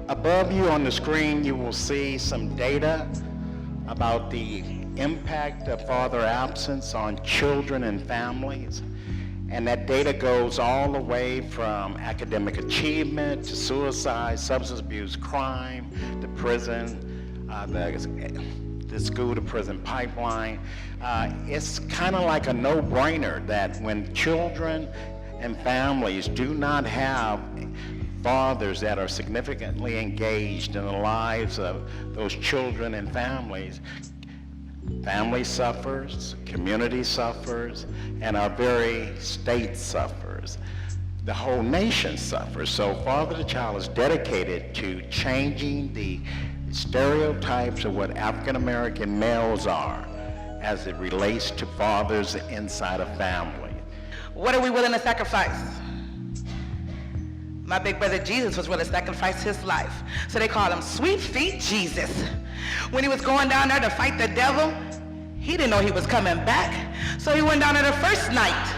Above you on the screen, you will see some data about the impact of father absence on children and families. And that data goes all the way from academic achievement to suicide, substance abuse, crime, to prison, the school to prison pipeline. It's kind of like a no-brainer that when children and families do not have fathers that are significantly engaged in the lives of those children and families, family suffers, community suffers, and our very state suffers. The whole nation suffers. So Father to Child is dedicated to changing the stereotypes of what African American males are as it relates to fathers inside a family. What are we willing to sacrifice? My big brother Jesus was willing to sacrifice his life. So they call him Sweet Feet Jesus. When he was going down there to fight the devil, he didn't know he was coming back. So he went down there the first night,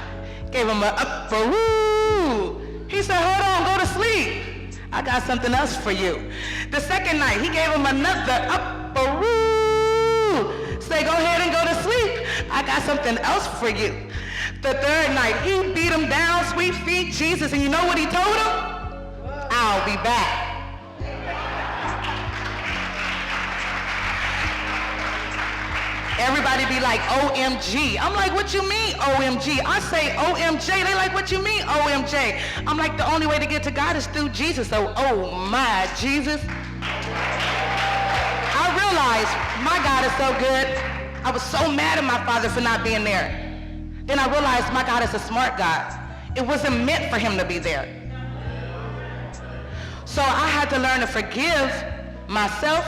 gave him a up-a-woo. He said, hold on, go to sleep. I got something else for you. The second night, he gave him another up-a-woo. Say, go ahead and go to sleep. I got something else for you. The third night, he beat him down, Sweet Feet Jesus, and you know what he told him? I'll be back. Everybody be like, OMG. I'm like, what you mean, OMG? I say OMJ. They like, what you mean, OMJ? I'm like, the only way to get to God is through Jesus. So, oh my Jesus. I realized my God is so good. I was so mad at my father for not being there. Then I realized my God is a smart God. It wasn't meant for him to be there. So I had to learn to forgive myself,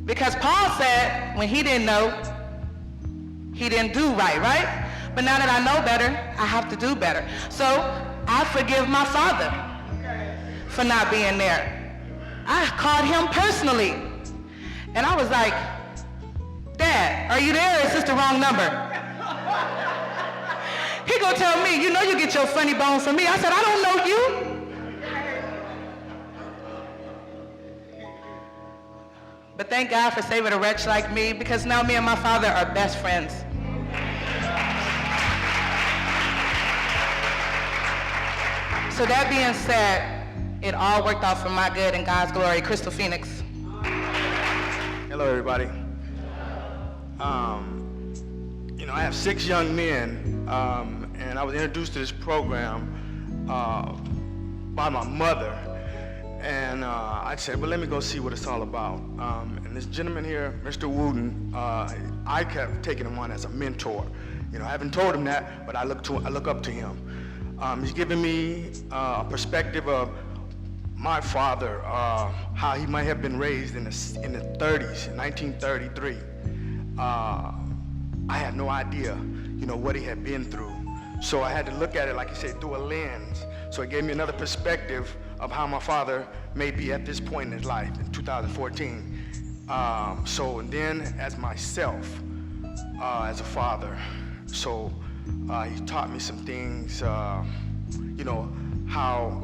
because Paul said when he didn't know, he didn't do right? But now that I know better, I have to do better. So I forgive my father for not being there. I called him personally. And I was like, Dad, are you there? Or is this the wrong number? He gonna tell me, you know you get your funny bone from me. I said, I don't know you. But thank God for saving a wretch like me, because now me and my father are best friends. So that being said, it all worked out for my good and God's glory. Crystal Phoenix. Hello, everybody. I have 6 young men, and I was introduced to this program by my mother. And I said, well, let me go see what it's all about. And this gentleman here, Mr. Wooten, I kept taking him on as a mentor. I haven't told him that, but I look up to him. He's given me a perspective of my father, how he might have been raised in the 30s, in 1933. I had no idea, what he had been through. So I had to look at it, like you said, through a lens. So it gave me another perspective of how my father may be at this point in his life in 2014. And then as myself, as a father, so he taught me some things, how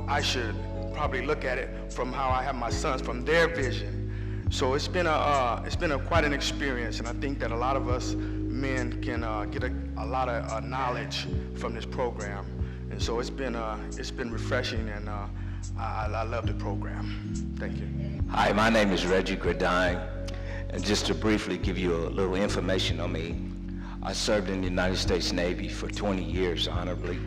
I should probably look at it from how I have my sons, from their vision. So it's been quite an experience, and I think that a lot of us men can get a lot of knowledge from this program. And so it's been refreshing, and I love the program. Thank you. Hi, my name is Reggie Gradine, and just to briefly give you a little information on me, I served in the United States Navy for 20 years honorably.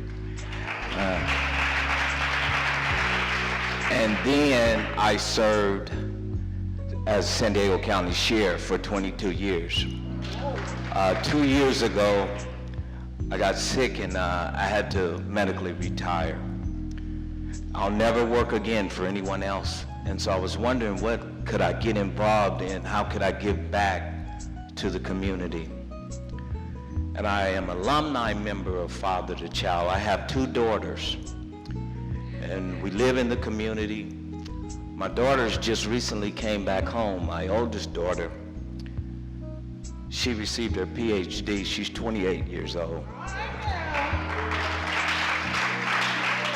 And then I served as San Diego County Sheriff for 22 years. 2 years ago, I got sick and I had to medically retire. I'll never work again for anyone else. And so I was wondering, what could I get involved in? How could I give back to the community? And I am an alumni member of Father to Child. I have 2 daughters, and we live in the community. My daughters just recently came back home. My oldest daughter, she received her PhD. She's 28 years old.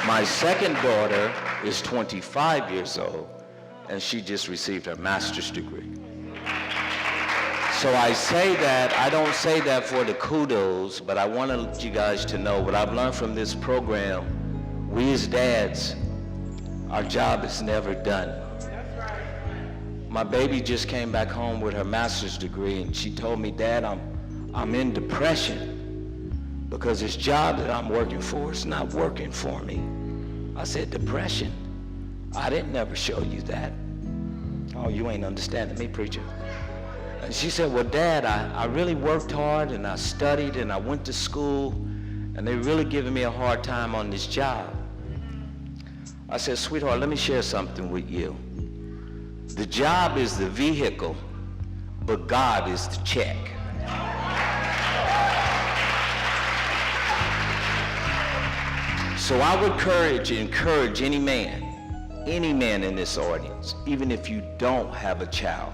My second daughter is 25 years old, and she just received her master's degree. So I say that, I don't say that for the kudos, but I want you guys to know what I've learned from this program. We as dads, our job is never done. My baby just came back home with her master's degree, and she told me, Dad, I'm in depression because this job that I'm working for is not working for me. I said, depression? I didn't never show you that. Oh, you ain't understanding me, preacher. And she said, well, Dad, I really worked hard and I studied and I went to school and they're really giving me a hard time on this job. I said, sweetheart, let me share something with you. The job is the vehicle, but God is the check. So I would encourage any man in this audience, even if you don't have a child,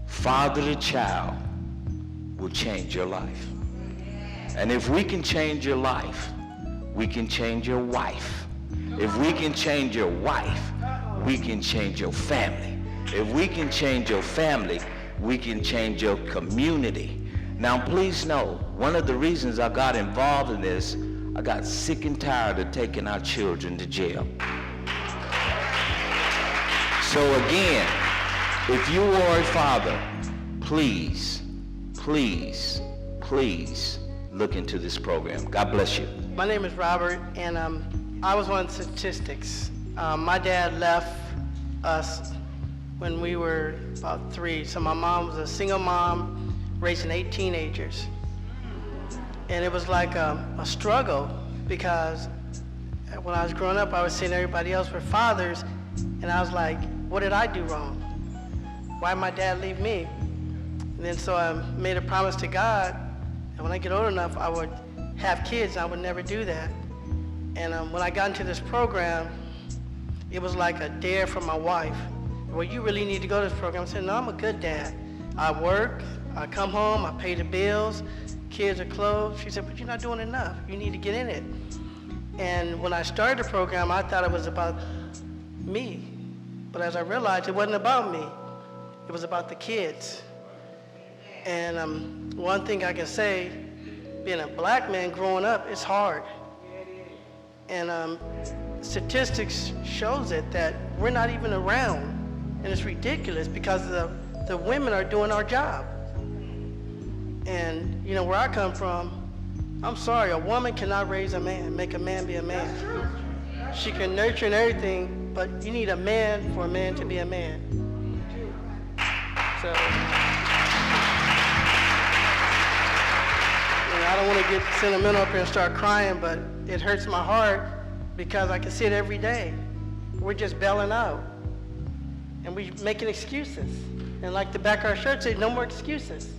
father to child will change your life. And if we can change your life, we can change your wife. If we can change your wife, we can change your family. If we can change your family, we can change your community. Now please know, one of the reasons I got involved in this, I got sick and tired of taking our children to jail. So again, if you are a father, please, please, please look into this program. God bless you. My name is Robert, and I was one of the statistics. My dad left us when we were about 3. So my mom was a single mom raising 8 teenagers. And it was like a struggle because when I was growing up, I was seeing everybody else were fathers, and I was like, what did I do wrong? Why did my dad leave me? And then so I made a promise to God, and when I get old enough, I would have kids. I would never do that. And when I got into this program, it was like a dare from my wife. Well, you really need to go to this program. I said, no, I'm a good dad. I work, I come home, I pay the bills, kids are clothed. She said, but you're not doing enough. You need to get in it. And when I started the program, I thought it was about me. But as I realized, it wasn't about me. It was about the kids. And one thing I can say, being a black man growing up, it's hard. And statistics shows it that we're not even around. And it's ridiculous because the women are doing our job. And you know, where I come from, I'm sorry, a woman cannot raise a man, make a man be a man. She can nurture and everything, but you need a man for a man to be a man. So, I don't want to get sentimental up here and start crying, but it hurts my heart because I can see it every day. We're just bailing out, and we're making excuses. And like the back of our shirt says, no more excuses.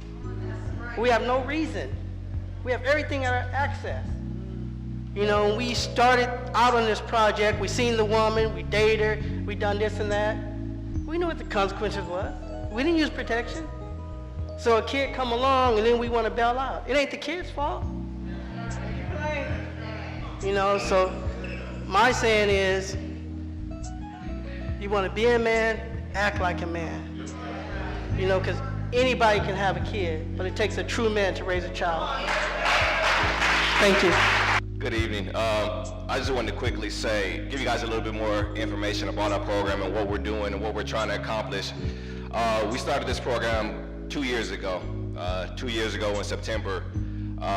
We have no reason. We have everything at our access. You know, when we started out on this project, we seen the woman, we dated her, we done this and that. We knew what the consequences was. We didn't use protection. So a kid come along and then we want to bail out. It ain't the kid's fault. You know, so my saying is, you want to be a man, act like a man. You know, because anybody can have a kid, but it takes a true man to raise a child. Thank you. Good evening. I just wanted to quickly give you guys a little bit more information about our program and what we're doing and what we're trying to accomplish. We started this program 2 years ago. 2 years ago in September.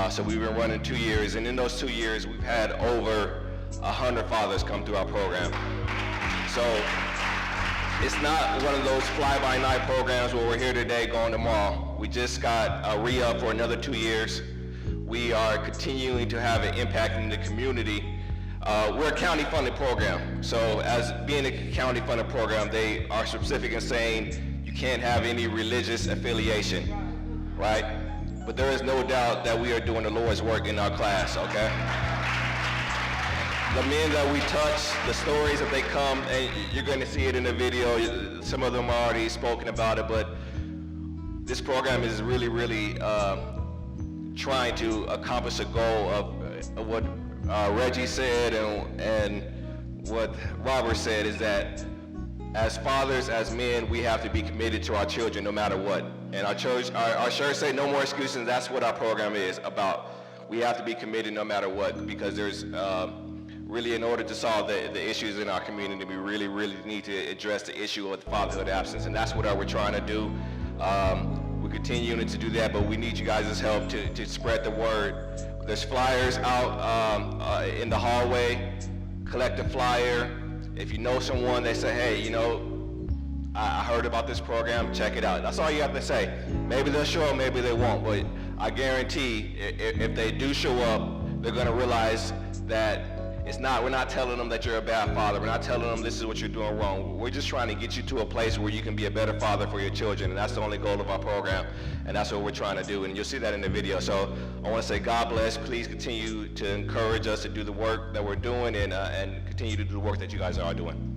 So we've been running 2 years, and in those 2 years, we've had over 100 fathers come through our program. So it's not one of those fly-by-night programs where we're here today, going tomorrow. We just got a re-up for another 2 years. We are continuing to have an impact in the community. We're a county-funded program. So as being a county-funded program, they are specific in saying you can't have any religious affiliation, right? But there is no doubt that we are doing the Lord's work in our class, okay? The men that we touch, the stories that they come, and you're going to see it in the video. Some of them are already spoken about it, but this program is really, really trying to accomplish a goal of what Reggie said and what Robert said, is that as fathers, as men, we have to be committed to our children no matter what. And our church say no more excuses, and that's what our program is about. We have to be committed no matter what, because there's really, in order to solve the issues in our community, we really need to address the issue of fatherhood absence, and that's what we're trying to do. We're continuing to do that, but we need you guys' help to spread the word. There's flyers out in the hallway. Collect a flyer. If you know someone, they say, hey, you know, I heard about this program, check it out. That's all you have to say. Maybe they'll show up, maybe they won't, but I guarantee if they do show up, they're gonna realize that we're not telling them that you're a bad father. We're not telling them this is what you're doing wrong. We're just trying to get you to a place where you can be a better father for your children, and that's the only goal of our program, and that's what we're trying to do, and you'll see that in the video. So I want to say God bless. Please continue to encourage us to do the work that we're doing and continue to do the work that you guys are doing.